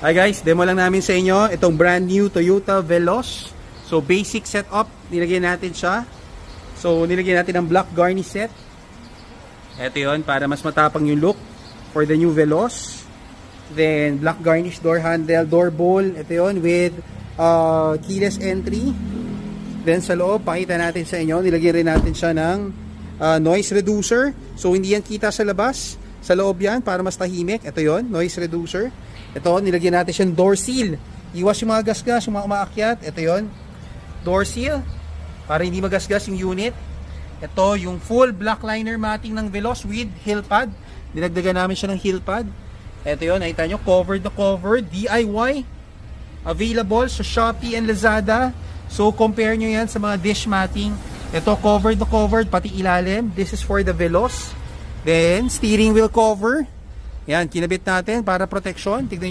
Hi guys, demo lang namin sa inyo itong brand new Toyota Veloz. So basic setup, nilagyan natin siya. So nilagyan natin ang black garnish set. Ito yun, para mas matapang yung look for the new Veloz. Then black garnish door handle, door bowl. Ito yun with keyless entry. Then sa loob, pakita natin sa inyo, nilagyan rin natin siya ng noise reducer. So hindi yan kita sa labas. Sa loob yan para mas tahimik. Ito yun, noise reducer. Ito, nilagyan natin siyang door seal. Iwas yung mga gasgas, yung mga umaakyat. Ito yon, door seal. Para hindi magasgas yung unit. Ito, yung full black liner matting ng Veloz with heel pad. Dinagdagan namin siya ng heel pad. Ito yon, nakita nyo, covered na covered. DIY. Available sa Shopee and Lazada. So, compare nyo yan sa mga dish matting. Ito, covered na covered, pati ilalim. This is for the Veloz. Then, steering wheel cover. Yan, kinabit natin para protection. Tignan nyo.